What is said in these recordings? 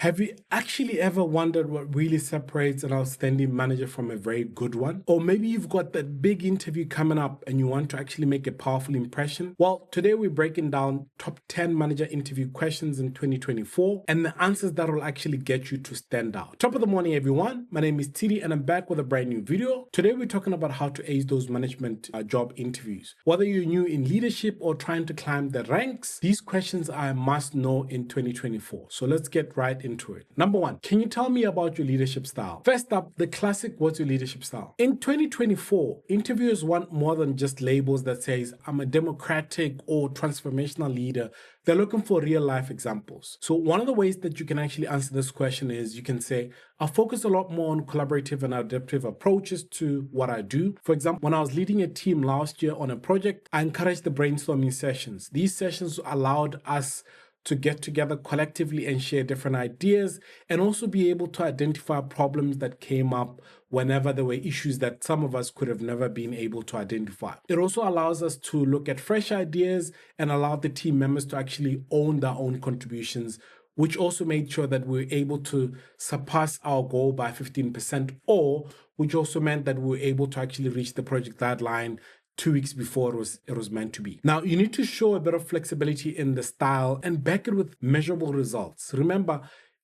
Have you actually ever wondered what really separates an outstanding manager from a very good one? Or maybe you've got that big interview coming up and you want to actually make a powerful impression? Well, today we're breaking down top 10 manager interview questions in 2024 and the answers that will actually get you to stand out. Top of the morning, everyone. My name is Tshidi and I'm back with a brand new video. Today we're talking about how to ace those management job interviews. Whether you're new in leadership or trying to climb the ranks, these questions are a must know in 2024. So let's get right into it. Number one, can you tell me about your leadership style? First up, the classic, what's your leadership style? In 2024, interviewers want more than just labels that says, I'm a democratic or transformational leader. They're looking for real life examples. So one of the ways that you can actually answer this question is you can say, I focus a lot more on collaborative and adaptive approaches to what I do. For example, when I was leading a team last year on a project, I encouraged the brainstorming sessions. These sessions allowed us to get together collectively and share different ideas and also be able to identify problems that came up whenever there were issues that some of us could have never been able to identify. It also allows us to look at fresh ideas and allow the team members to actually own their own contributions, which also made sure that we were able to surpass our goal by 15%, or which also meant that we were able to actually reach the project deadline 2 weeks before it was meant to be. Now, you need to show a bit of flexibility in the style and back it with measurable results. Remember,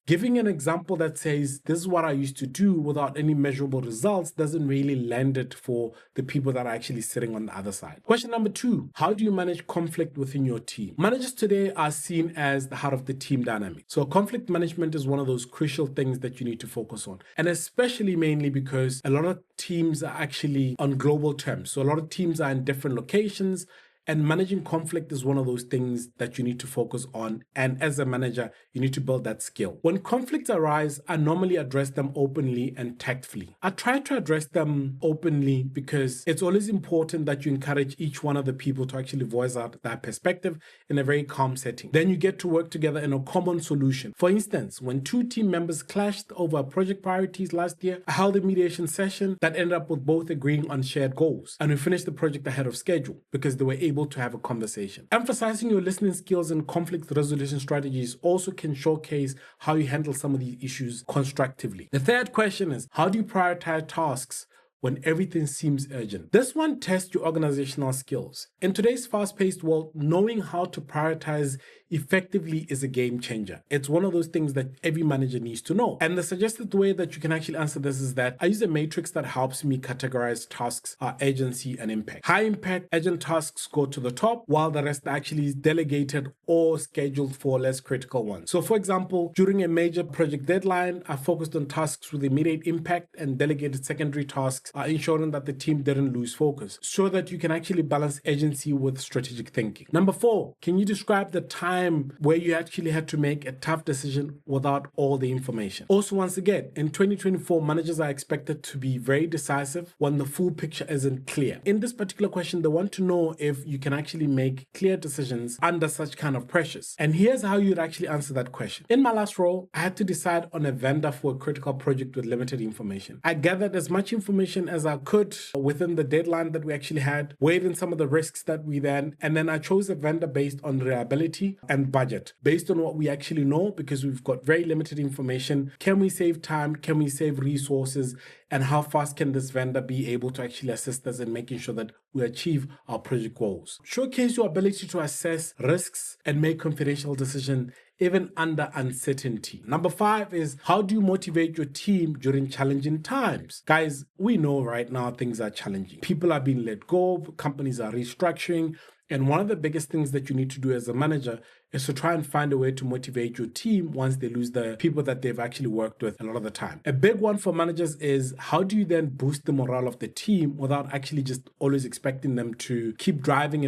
giving an example that says, this is what I used to do without any measurable results doesn't really lend it for the people that are actually sitting on the other side. Question number two, how do you manage conflict within your team? Managers today are seen as the heart of the team dynamic. So conflict management is one of those crucial things that you need to focus on. And especially mainly because a lot of teams are actually on global terms. So a lot of teams are in different locations. And managing conflict is one of those things that you need to focus on. And as a manager, you need to build that skill. When conflicts arise, I normally address them openly and tactfully. I try to address them openly because it's always important that you encourage each one of the people to actually voice out their perspective in a very calm setting. Then you get to work together in a common solution. For instance, when two team members clashed over project priorities last year, I held a mediation session that ended up with both agreeing on shared goals. And we finished the project ahead of schedule because they were able to have a conversation. Emphasizing your listening skills and conflict resolution strategies also can showcase how you handle some of these issues constructively. The third question is, how do you prioritize tasks when everything seems urgent? This one tests your organizational skills. In today's fast-paced world, knowing how to prioritize effectively is a game changer. It's one of those things that every manager needs to know. And the suggested way that you can actually answer this is that I use a matrix that helps me categorize tasks, urgency, and impact. High impact, urgent tasks go to the top, while the rest are actually delegated or scheduled for less critical ones. So for example, during a major project deadline, I focused on tasks with immediate impact and delegated secondary tasks, ensuring that the team didn't lose focus, so that you can actually balance agency with strategic thinking. Number four, can you describe the time where you actually had to make a tough decision without all the information? Also, once again, in 2024, managers are expected to be very decisive when the full picture isn't clear. In this particular question, they want to know if you can actually make clear decisions under such kind of pressures. And here's how you'd actually answer that question. In my last role, I had to decide on a vendor for a critical project with limited information. I gathered as much information as I could within the deadline that we actually had, weighed in some of the risks that we and then I chose a vendor based on reliability and budget. Based on what we actually know, because we've got very limited information, can we save time? Can we save resources? And how fast can this vendor be able to actually assist us in making sure that we achieve our project goals? Showcase your ability to assess risks and make confidential decisions even under uncertainty. Number five is, how do you motivate your team during challenging times? Guys, we know right now things are challenging. People are being let go, companies are restructuring, and one of the biggest things that you need to do as a manager is to try and find a way to motivate your team once they lose the people that they've actually worked with a lot of the time. A big one for managers is, how do you then boost the morale of the team without actually just always expecting them to keep driving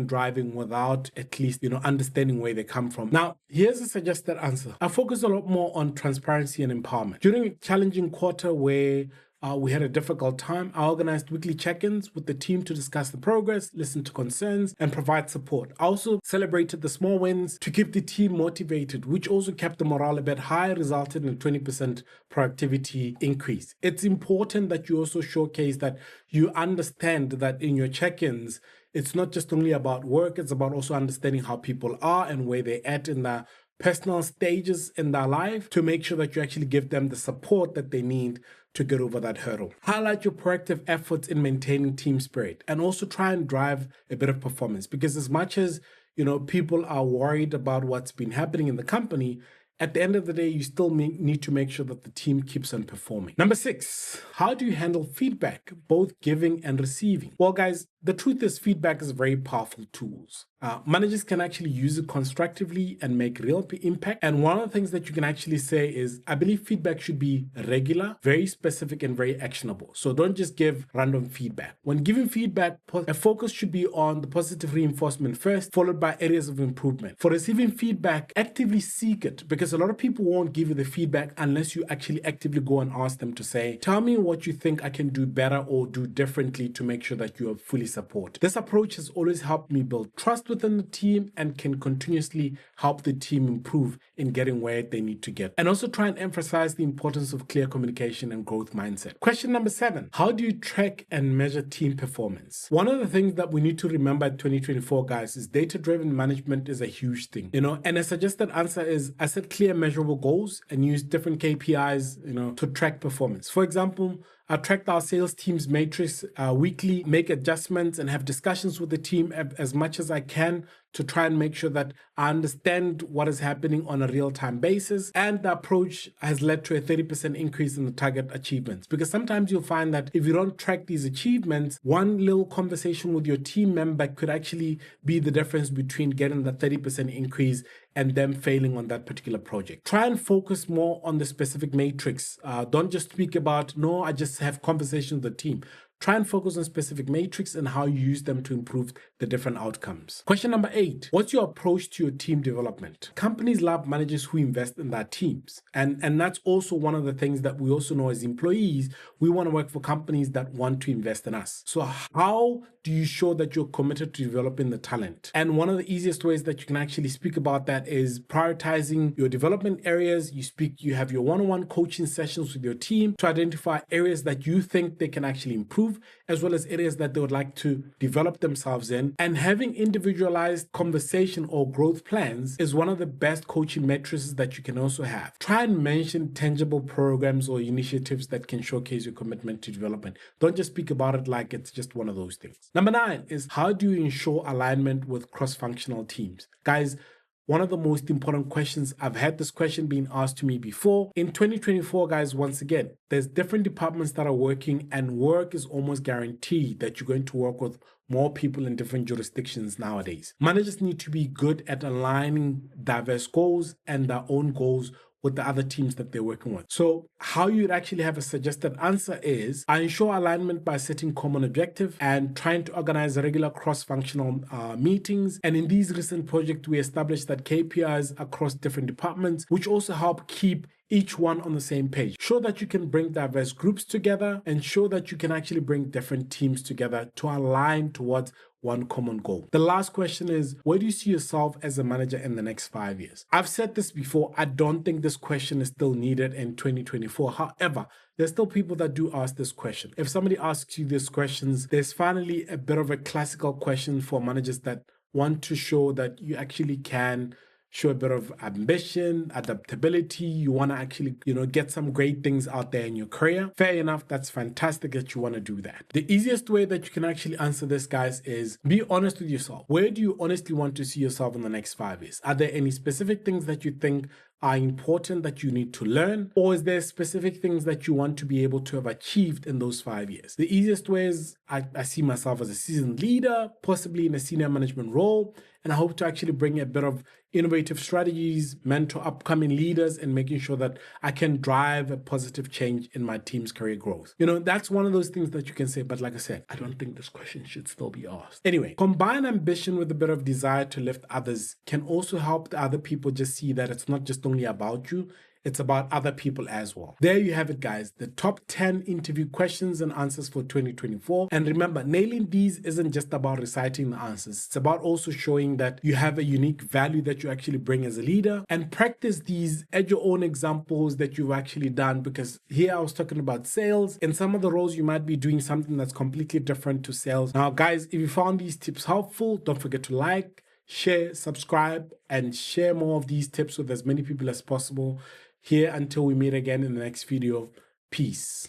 without at least, understanding where they come from? Now, here's a suggested answer. I focus a lot more on transparency and empowerment. During a challenging quarter where we had a difficult time, I organized weekly check-ins with the team to discuss the progress, listen to concerns, and provide support. I also celebrated the small wins to keep the team motivated, which also kept the morale a bit high, resulted in a 20% productivity increase. It's important that you also showcase that you understand that in your check-ins, it's not just only about work, it's about also understanding how people are and where they're at in their personal stages in their life to make sure that you actually give them the support that they need to get over that hurdle. Highlight your proactive efforts in maintaining team spirit and also try and drive a bit of performance, because as much as people are worried about what's been happening in the company, at the end of the day, you still need to make sure that the team keeps on performing. Number 6, how do you handle feedback, both giving and receiving? Well, guys, the truth is feedback is a very powerful tool. Managers can actually use it constructively and make real impact. And one of the things that you can actually say is, I believe feedback should be regular, very specific, and very actionable. So don't just give random feedback. When giving feedback, a focus should be on the positive reinforcement first, followed by areas of improvement. For receiving feedback, actively seek it, because a lot of people won't give you the feedback unless you actually actively go and ask them to say, tell me what you think I can do better or do differently to make sure that you are fully supported. This approach has always helped me build trust within the team and can continuously help the team improve in getting where they need to get. And also try and emphasize the importance of clear communication and growth mindset. Question number 7, how do you track and measure team performance? One of the things that we need to remember at 2024, guys, is data-driven management is a huge thing. And a suggested answer is, I set clear measurable goals and use different KPIs, to track performance. For example, I tracked our sales team's matrix weekly, make adjustments and have discussions with the team as much as I can to try and make sure that I understand what is happening on a real-time basis. And the approach has led to a 30% increase in the target achievements. Because sometimes you'll find that if you don't track these achievements, one little conversation with your team member could actually be the difference between getting the 30% increase and them failing on that particular project. Try and focus more on the specific matrix. Don't just speak about, no, I just have conversations with the team. Try and focus on specific metrics and how you use them to improve the different outcomes. Question number 8, what's your approach to your team development? Companies love managers who invest in their teams. And that's also one of the things that we also know as employees. We want to work for companies that want to invest in us. So how do you show that you're committed to developing the talent? And one of the easiest ways that you can actually speak about that is prioritizing your development areas. You have your one-on-one coaching sessions with your team to identify areas that you think they can actually improve, as well as areas that they would like to develop themselves in. And having individualized conversation or growth plans is one of the best coaching metrics that you can also have. Try and mention tangible programs or initiatives that can showcase your commitment to development. Don't just speak about it like it's just one of those things. Number 9 is, how do you ensure alignment with cross-functional teams? Guys, one of the most important questions, I've had this question being asked to me before. In 2024, guys, once again, there's different departments that are working, and work is almost guaranteed that you're going to work with more people in different jurisdictions nowadays. Managers need to be good at aligning diverse goals and their own goals with the other teams that they're working with. So how you'd actually have a suggested answer is, I ensure alignment by setting common objective and trying to organize regular cross-functional meetings. And in these recent projects, we established that KPIs across different departments, which also help keep each one on the same page. Show that you can bring diverse groups together and show that you can actually bring different teams together to align towards one common goal. The last question is, where do you see yourself as a manager in the next 5 years? I've said this before, I don't think this question is still needed in 2024. However, there's still people that do ask this question. If somebody asks you these questions, there's finally a bit of a classical question for managers that want to show that you actually can show a bit of ambition, adaptability. You want to actually, get some great things out there in your career. Fair enough. That's fantastic that you want to do that. The easiest way that you can actually answer this, guys, is be honest with yourself. Where do you honestly want to see yourself in the next 5 years? Are there any specific things that you think are important that you need to learn? Or is there specific things that you want to be able to have achieved in those 5 years? The easiest way is I see myself as a seasoned leader, possibly in a senior management role, and I hope to actually bring a bit of innovative strategies, mentor upcoming leaders, and making sure that I can drive a positive change in my team's career growth. That's one of those things that you can say, but like I said, I don't think this question should still be asked. Anyway, combine ambition with a bit of desire to lift others can also help the other people just see that it's not just only about you, it's about other people as well. There you have it, guys. The top 10 interview questions and answers for 2024. And remember, nailing these isn't just about reciting the answers. It's about also showing that you have a unique value that you actually bring as a leader, and practice these at your own examples that you've actually done. Because here I was talking about sales. In some of the roles, you might be doing something that's completely different to sales. Now, guys, if you found these tips helpful, don't forget to like, share, subscribe, and share more of these tips with as many people as possible. Here until we meet again in the next video. Peace.